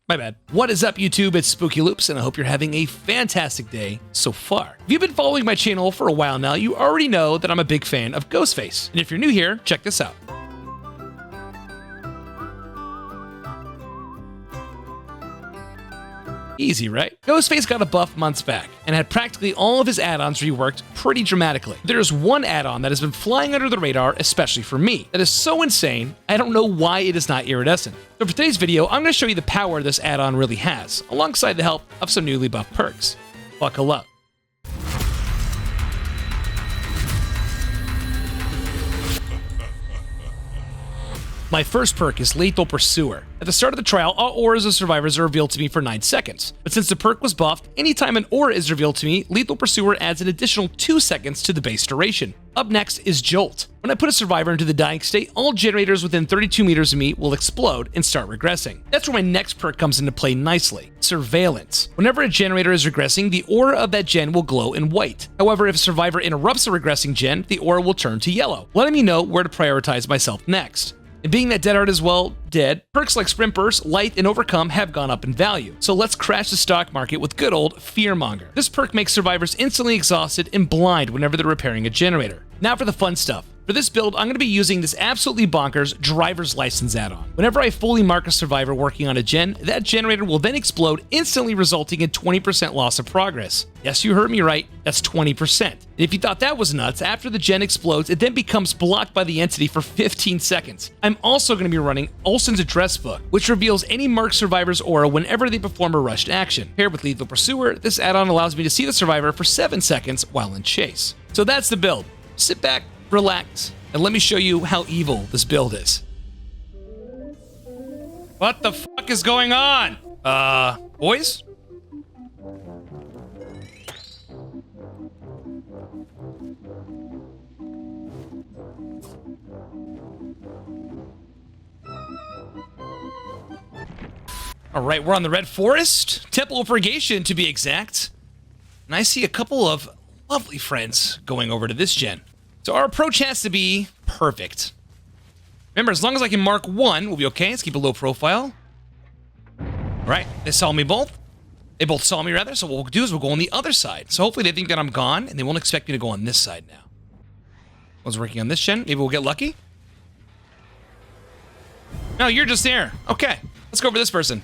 My bad. What is up, YouTube? It's SpookyLoopz, and I hope you're having a fantastic day so far. If you've been following my channel for a while now, you already know that I'm a big fan of Ghostface. And if you're new here, check this out. Easy, right? Ghostface got a buff months back, and had practically all of his add-ons reworked pretty dramatically. There's one add-on that has been flying under the radar, especially for me, that is so insane, I don't know why it is not iridescent. So for today's video, I'm going to show you the power this add-on really has, alongside the help of some newly buffed perks. Buckle up. My first perk is Lethal Pursuer. At the start of the trial, all auras of survivors are revealed to me for 9 seconds. But since the perk was buffed, anytime an aura is revealed to me, Lethal Pursuer adds an additional 2 seconds to the base duration. Up next is Jolt. When I put a survivor into the dying state, all generators within 32 meters of me will explode and start regressing. That's where my next perk comes into play nicely. Surveillance. Whenever a generator is regressing, the aura of that gen will glow in white. However, if a survivor interrupts a regressing gen, the aura will turn to yellow, letting me know where to prioritize myself next. And being that Dead Art is, well, dead, perks like Sprint Burst, Light, and Overcome have gone up in value. So let's crash the stock market with good old Fearmonger. This perk makes survivors instantly exhausted and blind whenever they're repairing a generator. Now for the fun stuff. For this build, I'm going to be using this absolutely bonkers driver's license add-on. Whenever I fully mark a survivor working on a gen, that generator will then explode, instantly resulting in 20% loss of progress. Yes, you heard me right, that's 20%. And if you thought that was nuts, after the gen explodes, it then becomes blocked by the entity for 15 seconds. I'm also going to be running Olsen's address book, which reveals any marked survivor's aura whenever they perform a rushed action. Paired with Lethal Pursuer, this add-on allows me to see the survivor for 7 seconds while in chase. So that's the build. Sit back, relax, and let me show you how evil this build is. What the fuck is going on? Boys? All right, we're on the Red Forest, Temple of Purgation to be exact. And I see a couple of lovely friends going over to this gen. So our approach has to be perfect. Remember, as long as I can mark one, we'll be okay. Let's keep a low profile. All right, they saw me both. They both saw me, rather. So what we'll do is we'll go on the other side. So hopefully they think that I'm gone, and they won't expect me to go on this side now. I was working on this gen. Maybe we'll get lucky. No, you're just there. Okay, let's go over this person.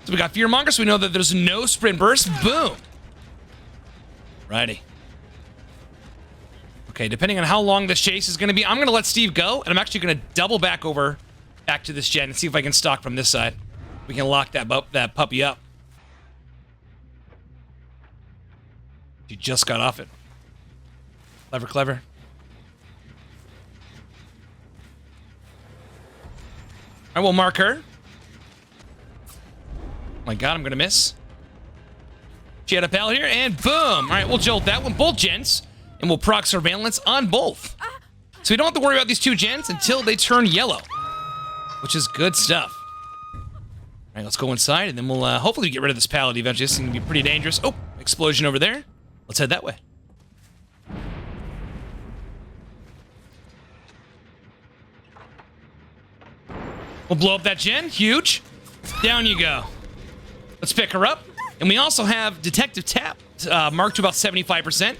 So we got Fearmonger, so we know that there's no Sprint Burst. Boom. Righty. Okay, depending on how long this chase is going to be, I'm going to let Steve go, and I'm actually going to double back to this gen and see if I can stalk from this side. We can lock that puppy up. She just got off it. Clever, clever. I will mark her. Oh my god, I'm going to miss. She had a pal here, and boom! All right, we'll jolt that one. Both gens. And we'll proc surveillance on both. So we don't have to worry about these two gens until they turn yellow, which is good stuff. All right, let's go inside, and then we'll hopefully get rid of this pallet eventually. This is going to be pretty dangerous. Oh, explosion over there. Let's head that way. We'll blow up that gen. Huge. Down you go. Let's pick her up. And we also have Detective Tap marked to about 75%.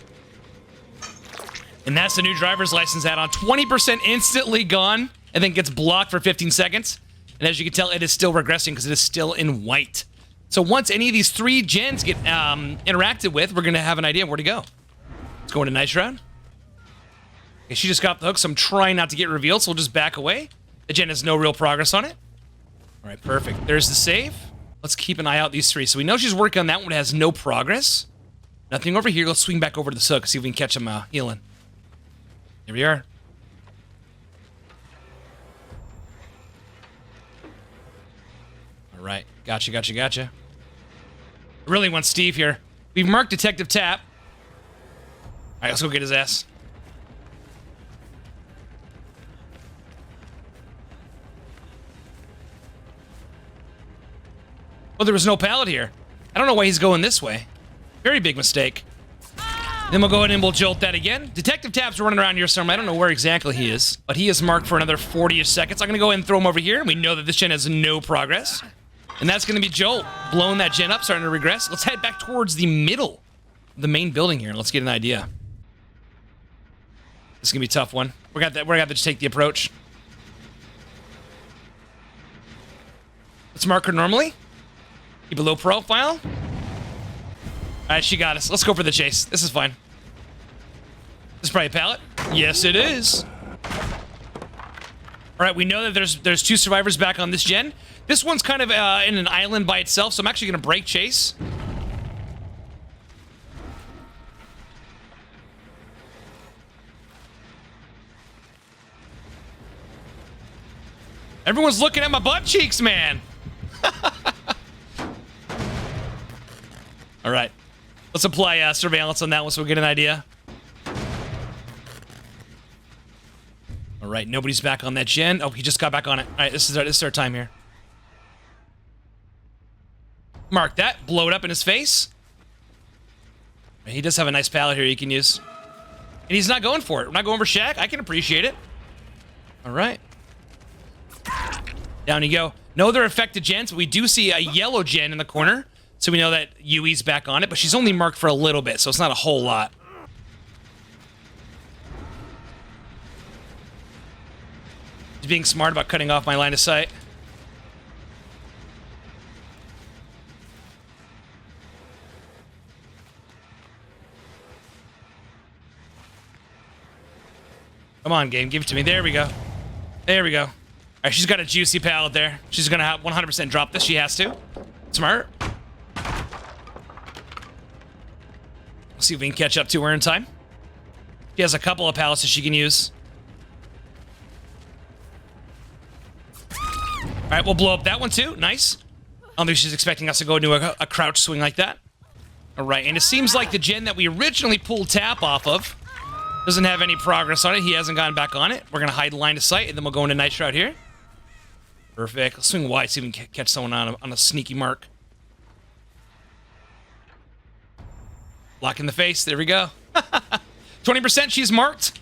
And that's the new driver's license add-on. 20% instantly gone, and then gets blocked for 15 seconds. And as you can tell, it is still regressing because it is still in white. So once any of these 3 gens get interacted with, we're going to have an idea of where to go. Let's go into Night Shroud. Okay, she just got the hook, so I'm trying not to get revealed, so we'll just back away. The gen has no real progress on it. All right, perfect. There's the save. Let's keep an eye out these 3. So we know she's working on that one. It has no progress. Nothing over here. Let's swing back over to the Sook, see if we can catch him healing. Here we are. All right. Gotcha, gotcha, gotcha. I really want Steve here. We've marked Detective Tap. All right, let's go get his ass. Oh, there was no pallet here. I don't know why he's going this way. Very big mistake. Then we'll go ahead and we'll jolt that again. Detective Tab's running around here somewhere. I don't know where exactly he is, but he is marked for another 40-ish seconds. I'm going to go ahead and throw him over here. We know that this gen has no progress. And that's going to be Jolt, blowing that gen up, starting to regress. Let's head back towards the middle of the main building here. Let's get an idea. This is going to be a tough one. We're going to have to just take the approach. Let's mark her normally. Keep a low profile. All right, she got us. Let's go for the chase. This is fine. This is probably a pallet. Yes, it is. All right, we know that there's 2 survivors back on this gen. This one's kind of in an island by itself, so I'm actually going to break chase. Everyone's looking at my butt cheeks, man. All right. Let's apply surveillance on that one so we get an idea. All right, nobody's back on that gen. Oh, he just got back on it. All right, this is our time here. Mark that. Blow it up in his face. He does have a nice pallet here you can use. And he's not going for it. We're not going for Shaq. I can appreciate it. All right. Down you go. No other affected gens, but we do see a yellow gen in the corner. So we know that Yui's back on it, but she's only marked for a little bit, so it's not a whole lot. He's being smart about cutting off my line of sight. Come on, game. Give it to me. There we go. There we go. All right, she's got a juicy pallet there. She's going to have 100% drop this. She has to. Smart. See if we can catch up to her in time. She has a couple of pallets that she can use. All right, we'll blow up that one too. Nice. I don't think she's expecting us to go into a crouch swing like that. All right, and it seems like the gen that we originally pulled Tap off of doesn't have any progress on it. He hasn't gotten back on it. We're going to hide line of sight, and then we'll go into Night Shroud here. Perfect. Let's swing wide, see if we can catch someone on a sneaky mark. Block in the face. There we go. 20% she's marked.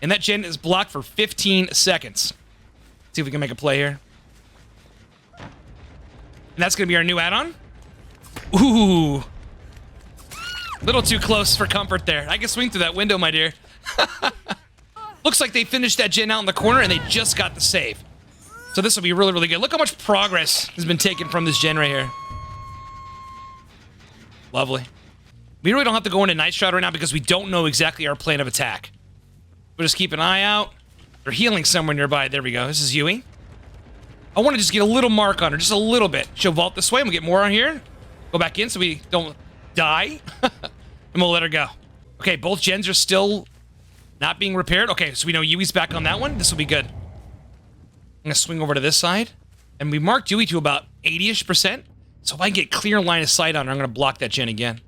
And that gen is blocked for 15 seconds. See if we can make a play here. And that's going to be our new add-on. Ooh. Little too close for comfort there. I can swing through that window, my dear. Looks like they finished that gen out in the corner and they just got the save. So this will be really, really good. Look how much progress has been taken from this gen right here. Lovely. We really don't have to go into Night Shroud right now because we don't know exactly our plan of attack. We'll just keep an eye out. They're healing somewhere nearby. There we go. This is Yui. I want to just get a little mark on her, just a little bit. She'll vault this way, and we'll get more on here. Go back in so we don't die. And we'll let her go. Okay, both gens are still not being repaired. Okay, so we know Yui's back on that one. This will be good. I'm going to swing over to this side. And we marked Yui to about 80-ish%. So if I can get clear line of sight on her, I'm going to block that gen again.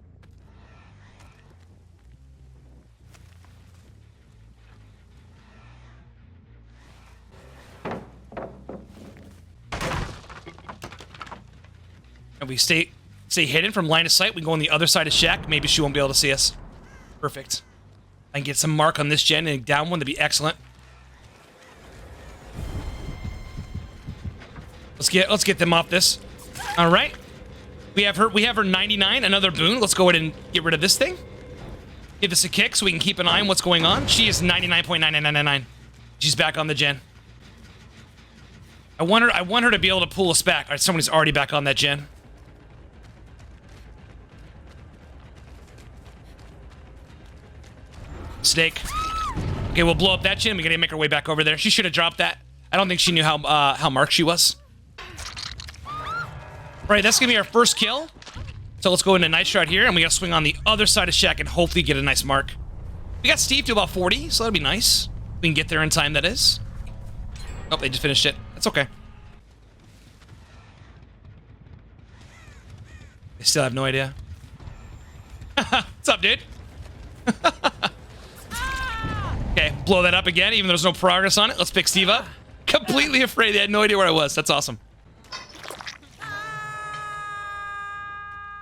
And we stay hidden from line of sight. We can go on the other side of Shaq. Maybe she won't be able to see us. Perfect. I can get some mark on this gen and down one. That'd be excellent. Let's get them off this. All right. We have her 99. Another boon. Let's go ahead and get rid of this thing. Give this a kick so we can keep an eye on what's going on. She is 99.9999. She's back on the gen. I want her to be able to pull us back. All right, somebody's already back on that gen. Snake. Okay, we'll blow up that gen. We gotta make our way back over there. She should have dropped that. I don't think she knew how marked she was. All right, that's gonna be our first kill. So let's go into Night Shroud here, and we gotta swing on the other side of Shaq and hopefully get a nice mark. We got Steve to about 40, so that'll be nice. We can get there in time, that is. Oh, they just finished it. That's okay. They still have no idea. What's up, dude? Okay, blow that up again, even though there's no progress on it. Let's pick Steve up. Completely afraid. They had no idea where I was. That's awesome. All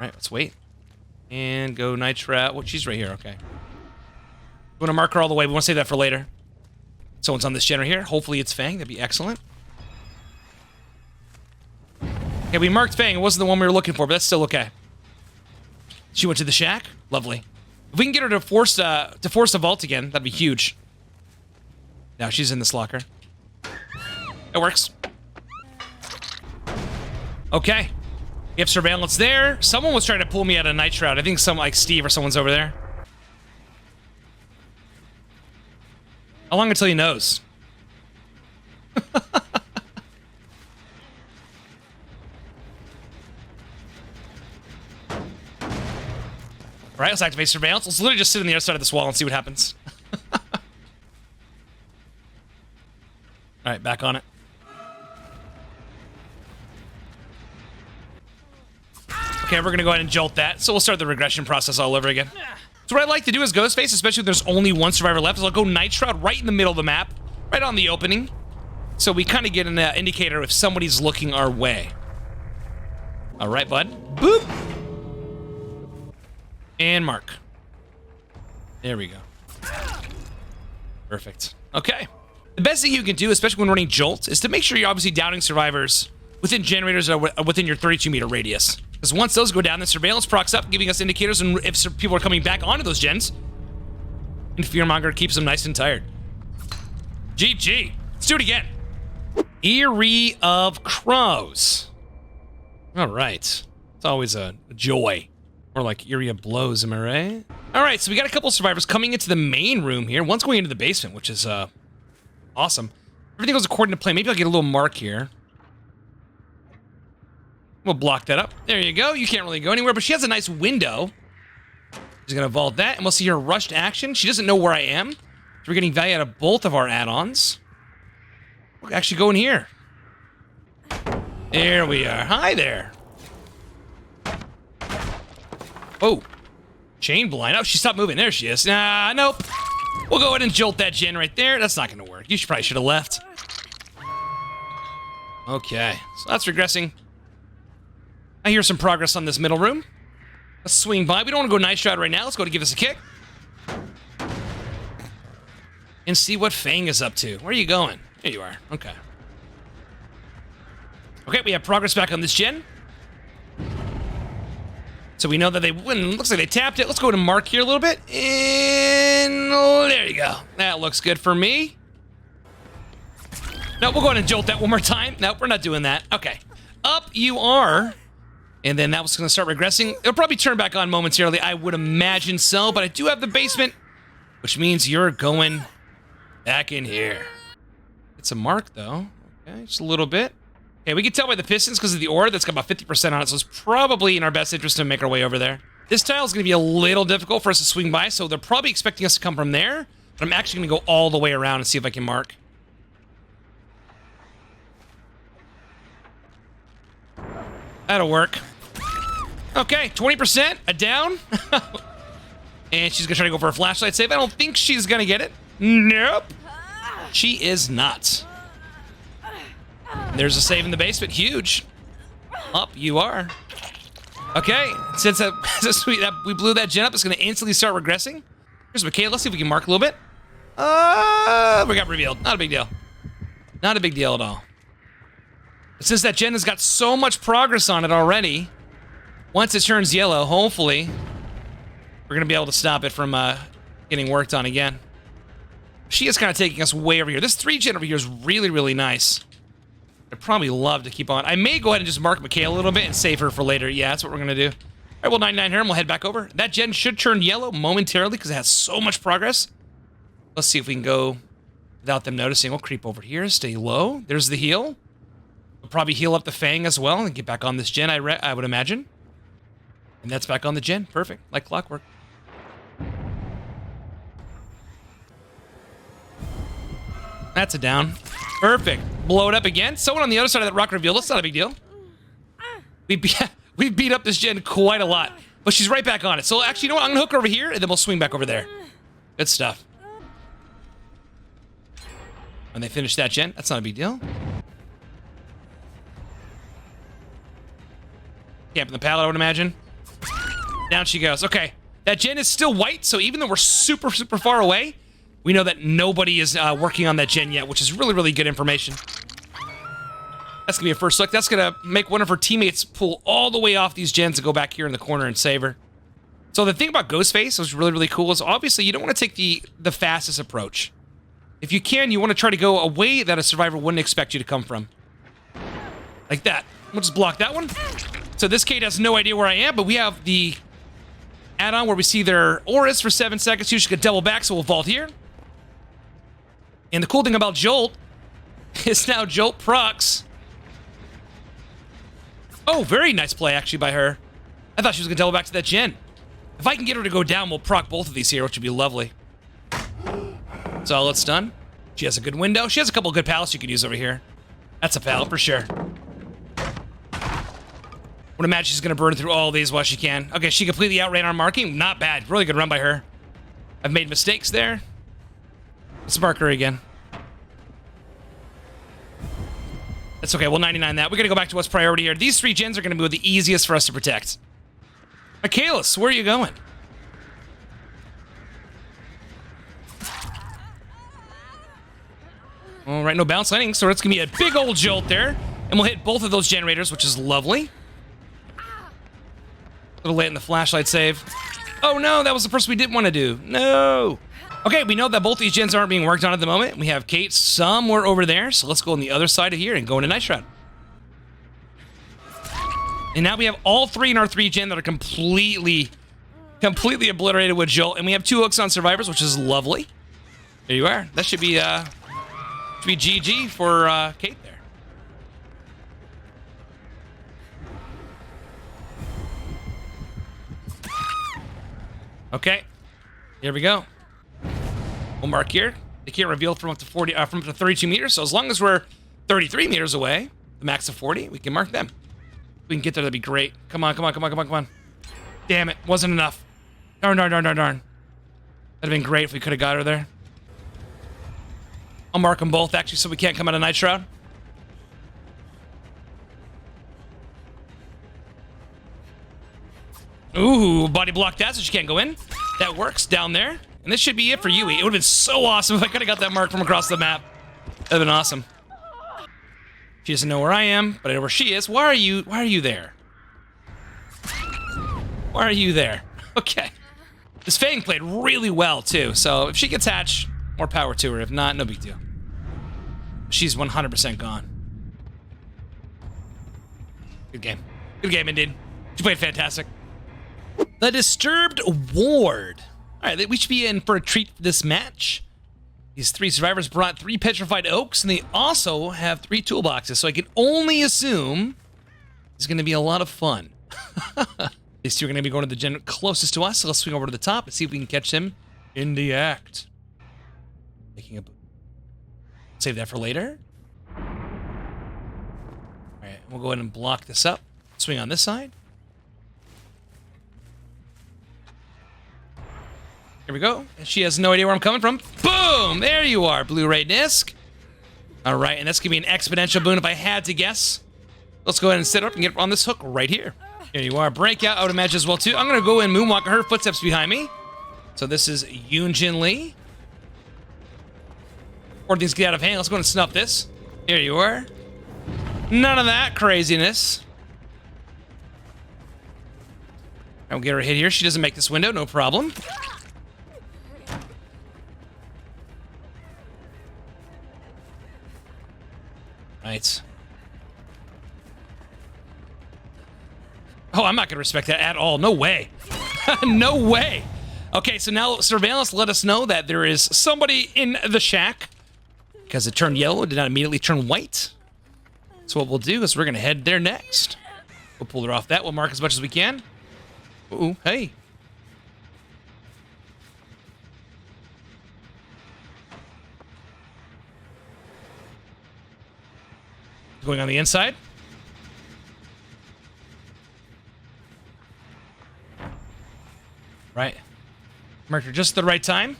right, let's wait. And go Night Shroud. Well, she's right here. Okay. We want to mark her all the way. We want to save that for later. Someone's on this gen right here. Hopefully it's Fang. That'd be excellent. Okay, we marked Fang. It wasn't the one we were looking for, but that's still okay. She went to the shack. Lovely. If we can get her to force the vault again, that'd be huge. Now she's in this locker. It works. Okay. We have surveillance there. Someone was trying to pull me out of Night Shroud. I think some like Steve or someone's over there. How long until he knows? All right, let's activate surveillance. Let's literally just sit on the other side of this wall and see what happens. All right, back on it. Okay, we're gonna go ahead and jolt that. So we'll start the regression process all over again. So what I like to do is Ghostface, especially if there's only one survivor left, is I'll go Night Shroud right in the middle of the map, right on the opening. So we kind of get an indicator if somebody's looking our way. All right, bud. Boop. And mark. There we go. Perfect. Okay. The best thing you can do, especially when running Jolt, is to make sure you're obviously downing survivors within generators or within your 32-meter radius. Because once those go down, the surveillance procs up, giving us indicators and if people are coming back onto those gens. And Fearmonger keeps them nice and tired. GG. Let's do it again. Eerie of Crows. All right. It's always a joy. Or like Eerie of Blows, am I right? All right, so we got a couple survivors coming into the main room here. One's going into the basement, which is awesome. Everything goes according to plan. Maybe I'll get a little mark here. We'll block that up. There you go. You can't really go anywhere, but she has a nice window. She's gonna vault that, and we'll see her rushed action. She doesn't know where I am. So we're getting value out of both of our add-ons. We'll actually go in here. There we are. Hi there. Oh. Chain blind. Oh, she stopped moving. There she is. Nah, nope. We'll go ahead and jolt that gen right there. That's not gonna work. You probably should have left. Okay. So that's regressing. I hear some progress on this middle room. Let's swing by. We don't want to go Night Shroud right now. Let's go to give us a kick. And see what Fang is up to. Where are you going? There you are. Okay. Okay, we have progress back on this gen. So we know that they win. Looks like they tapped it. Let's go to mark here a little bit. And oh, there you go. That looks good for me. No, we'll go ahead and jolt that one more time. No, we're not doing that. Okay. Up you are. And then that was going to start regressing. It'll probably turn back on momentarily. I would imagine so. But I do have the basement, which means you're going back in here. It's a mark, though. Okay, just a little bit. Okay, we can tell by the pistons because of the ore that's got about 50% on it, so it's probably in our best interest to make our way over there. This tile is going to be a little difficult for us to swing by, so they're probably expecting us to come from there, but I'm actually going to go all the way around and see if I can mark. That'll work. Okay, 20%, a down. And she's going to try to go for a flashlight save. I don't think she's going to get it. Nope. She is not. There's a save in the basement. Huge. Up you are. Okay. Since we blew that gen up, it's going to instantly start regressing. Here's Michaela. Let's see if we can mark a little bit. We got revealed. Not a big deal. Not a big deal at all. But since that gen has got so much progress on it already, once it turns yellow, hopefully, we're going to be able to stop it from getting worked on again. She is kind of taking us way over here. This 3 gen over here is really, really nice. I'd probably love to keep on. I may go ahead and just mark Michaela a little bit and save her for later. Yeah, that's what we're going to do. All right, we'll 99 her and we'll head back over. That gen should turn yellow momentarily because it has so much progress. Let's see if we can go without them noticing. We'll creep over here, stay low. There's the heal. We'll probably heal up the Fang as well and get back on this gen, I would imagine. And that's back on the gen. Perfect. Like clockwork. That's a down. Perfect. Blow it up again. Someone on the other side of that rock reveal. That's not a big deal. We beat up this gen quite a lot. But she's right back on it. So actually, you know what? I'm going to hook her over here, and then we'll swing back over there. Good stuff. When they finish that gen, that's not a big deal. Camping the pallet, I would imagine. Down she goes. Okay. That gen is still white, so even though we're super, super far away, we know that nobody is working on that gen yet, which is really, really good information. That's going to be a first look. That's going to make one of her teammates pull all the way off these gens and go back here in the corner and save her. So the thing about Ghostface was really, really cool is obviously you don't want to take the fastest approach. If you can, you want to try to go a way that a survivor wouldn't expect you to come from. Like that. We'll just block that one. So this Kate has no idea where I am, but we have the add-on where we see their auras for 7 seconds. You should get double back, so we'll vault here. And the cool thing about Jolt is now Jolt procs. Oh, very nice play, actually, by her. I thought she was going to double back to that gen. If I can get her to go down, we'll proc both of these here, which would be lovely. Solid stun. She has a good window. She has a couple of good pallets you could use over here. That's a pallet for sure. Would imagine she's going to burn through all these while she can. Okay, she completely outran our marking. Not bad. Really good run by her. I've made mistakes there. Let's mark her again. That's okay. We'll 99 that. We're going to go back to what's priority here. These 3 gens are going to be the easiest for us to protect. Michaelis, where are you going? All right, no bounce landing, so it's going to be a big old jolt there. And we'll hit both of those generators, which is lovely. A little late in the flashlight save. Oh no, that was the person we didn't want to do. No. Okay, we know that both these gens aren't being worked on at the moment. We have Kate somewhere over there, so let's go on the other side of here and go into Night Shroud. And now we have all 3 in our 3 gen that are completely obliterated with Jolt, and we have 2 hooks on survivors, which is lovely. There you are. That should be GG for Kate there. Okay, here we go. We'll mark here. They can't reveal from up to 40, from up to 32 meters. So as long as we're 33 meters away, the max of 40, we can mark them. If we can get there, that'd be great. Come on, come on, come on, come on, come on. Damn it, wasn't enough. Darn, darn, darn, darn, darn. That'd have been great if we could have got her there. I'll mark them both actually, so we can't come out of Night Shroud. Ooh, body block that, so she can't go in. That works down there. And this should be it for Yui. It would have been so awesome if I could have got that mark from across the map. That would have been awesome. She doesn't know where I am, but I know where she is. Why are you there? Why are you there? Okay. This Fang played really well, too. So if she gets hatched, more power to her. If not, no big deal. She's 100% gone. Good game. Good game, indeed. She played fantastic. The Disturbed Ward. All right, we should be in for a treat for this match. These 3 survivors brought 3 petrified oaks, and they also have 3 toolboxes, so I can only assume it's going to be a lot of fun. These 2 are going to be going to the gen closest to us, so let's swing over to the top and see if we can catch him in the act. Making a... Save that for later. All right, we'll go ahead and block this up. Swing on this side. Here we go. She has no idea where I'm coming from. Boom! There you are, Blu-ray disc. All right, and that's going to be an exponential boon if I had to guess. Let's go ahead and set up and get on this hook right here. Here you are. Breakout, I would imagine as well, too. I'm going to go and moonwalk her footsteps behind me. So this is Yoonjin Lee. Or things get out of hand. Let's go and snuff this. Here you are. None of that craziness. I'll get her a hit here. She doesn't make this window, no problem. Right. Oh, I'm not going to respect that at all. No way. No way. Okay, so now surveillance let us know that there is somebody in the shack. Because it turned yellow, it did not immediately turn white. So what we'll do is we're going to head there next. We'll pull her off that. We'll mark as much as we can. Ooh, hey. Going on the inside. Right. Marked her just at the right time.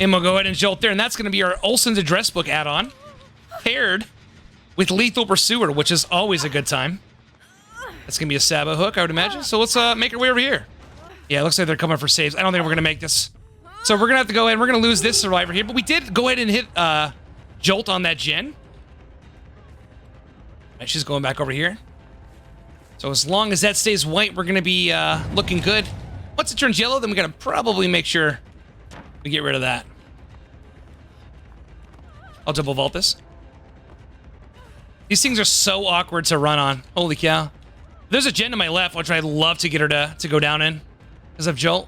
And we'll go ahead and jolt there. And that's going to be our Olsen's address book add-on. Paired with Lethal Pursuer, which is always a good time. That's going to be a Sabo hook, I would imagine. So let's make our way over here. Yeah, it looks like they're coming for saves. I don't think we're going to make this. So we're going to have to go ahead and we're going to lose this survivor here. But we did go ahead and hit Jolt on that gen. Right, she's going back over here. So as long as that stays white, we're going to be looking good. Once it turns yellow, then we got to probably make sure we get rid of that. I'll double vault this. These things are so awkward to run on. Holy cow. There's a gen to my left, which I'd love to get her to go down in. Because of Jolt.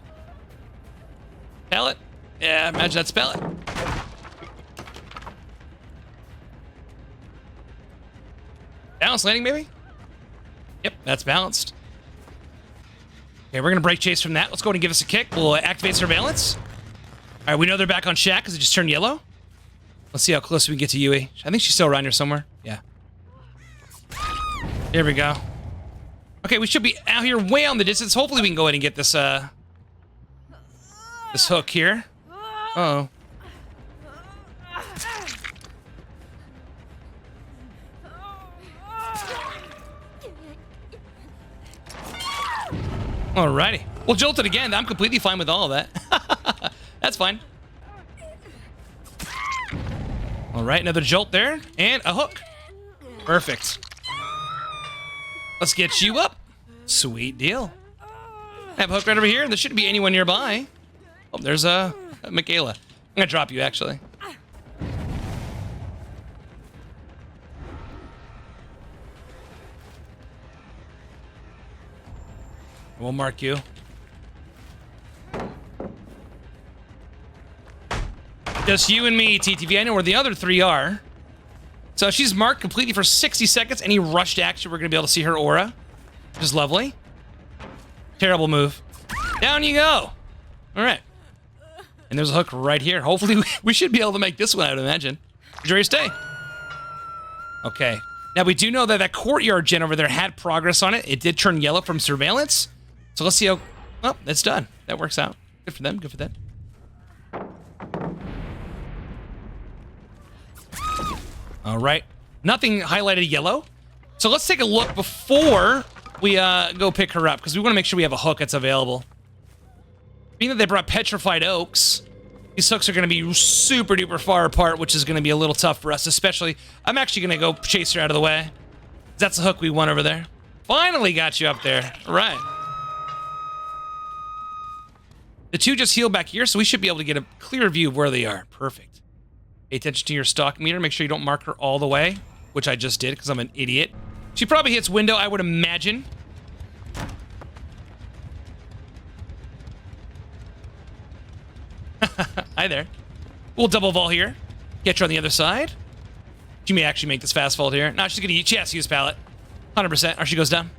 Pallet? Yeah, imagine that's pallet. Balanced landing, maybe? Yep, that's balanced. Okay, we're going to break chase from that. Let's go ahead and give us a kick. We'll activate surveillance. All right, we know they're back on Shaq because it just turned yellow. Let's see how close we can get to Yui. I think she's still around here somewhere. Yeah. There we go. Okay, we should be out here way on the distance. Hopefully we can go ahead and get this this hook here. Uh-oh. Alrighty. We'll jolt it again. I'm completely fine with all of that. That's fine. Alright, another jolt there. And a hook. Perfect. Let's get you up. Sweet deal. I have a hook right over here. There shouldn't be anyone nearby. Oh, there's a Michaela. I'm gonna drop you, actually. We'll mark you. Just you and me, TTV. I know where the other three are. So she's marked completely for 60 seconds. Any rushed action, we're going to be able to see her aura. Which is lovely. Terrible move. Down you go. All right. And there's a hook right here. Hopefully, we should be able to make this one, I would imagine. Enjoy your stay. Okay. Now, we do know that that courtyard gen over there had progress on it. It did turn yellow from surveillance. So let's see how... Well, that's done. That works out. Good for them. Good for them. All right. Nothing highlighted yellow. So let's take a look before we go pick her up, because we want to make sure we have a hook that's available. Being that they brought petrified oaks, these hooks are going to be super duper far apart, which is going to be a little tough for us, especially... I'm actually going to go chase her out of the way. That's the hook we want over there. Finally got you up there. All right. The two just healed back here, so we should be able to get a clear view of where they are. Perfect. Pay attention to your stock meter. Make sure you don't mark her all the way, which I just did because I'm an idiot. She probably hits window, I would imagine. Hi there. We'll double vault here. Get her on the other side. She may actually make this fast vault here. No, she's gonna use. She has to use pallet. 100%. Or she goes down.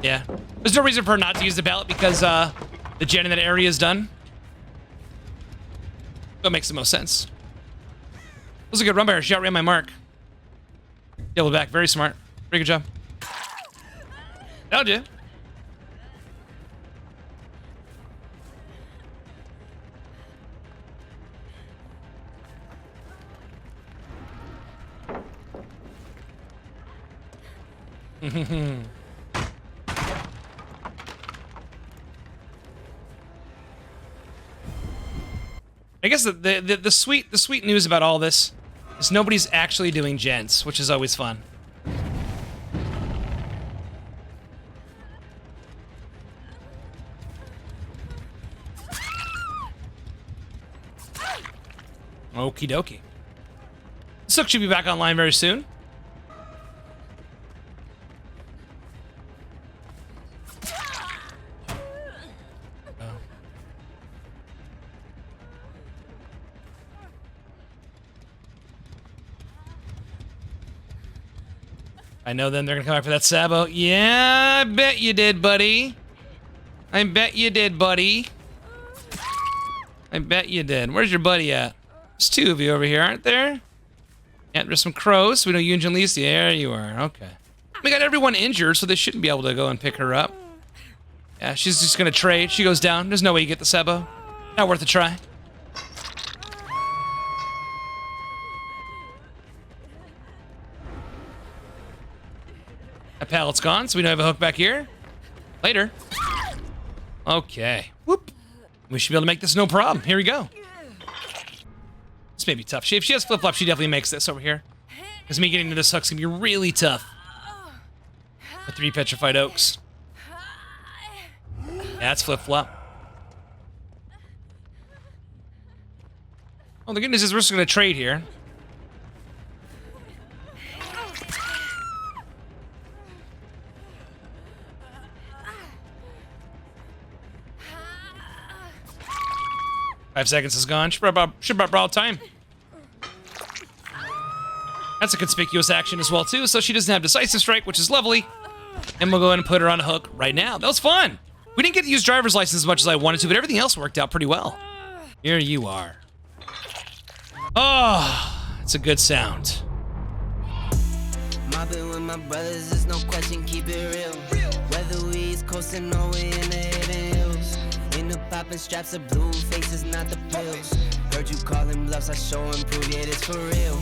Yeah. There's no reason for her not to use the pallet because the gen in that area is done. That makes the most sense. That was a good run by her. She outran my mark. Double back. Very smart. Very good job. Told you. I guess the sweet news about all this is nobody's actually doing gens, which is always fun. Okie dokie. This hook should be back online very soon. I know then they're gonna come back for that Sabo. Yeah, I bet you did, buddy. I bet you did, buddy. I bet you did. Where's your buddy at? There's two of you over here, aren't there? Yeah, there's some crows. We know you and Janlise. There you are. Okay. We got everyone injured, so they shouldn't be able to go and pick her up. Yeah, she's just gonna trade. She goes down. There's no way you get the Sabo. Not worth a try. That pallet's gone, so we don't have a hook back here. Later. Okay. Whoop. We should be able to make this no problem. Here we go. This may be tough. If she has flip-flop, she definitely makes this over here. Because me getting into this hook's gonna be really tough. The 3 petrified oaks. That's flip-flop. Well, the good news is we're just gonna trade here. Five seconds is gone. Should brought all time. That's a conspicuous action as well, too, so she doesn't have Decisive Strike, which is lovely. And we'll go ahead and put her on a hook right now. That was fun. We didn't get to use driver's license as much as I wanted to, but everything else worked out pretty well. Here you are. Oh, it's a good sound. Mobbing with my brothers, there's no question, keep it real. Whether we East Coast and Norway in the hidden hills. In the popping straps of blue faces, not the pills. Heard you calling bluffs, I show and prove, yeah, it's for real.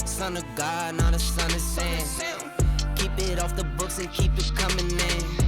Son of God, not a son of Sam. Keep it off the books and keep it coming in.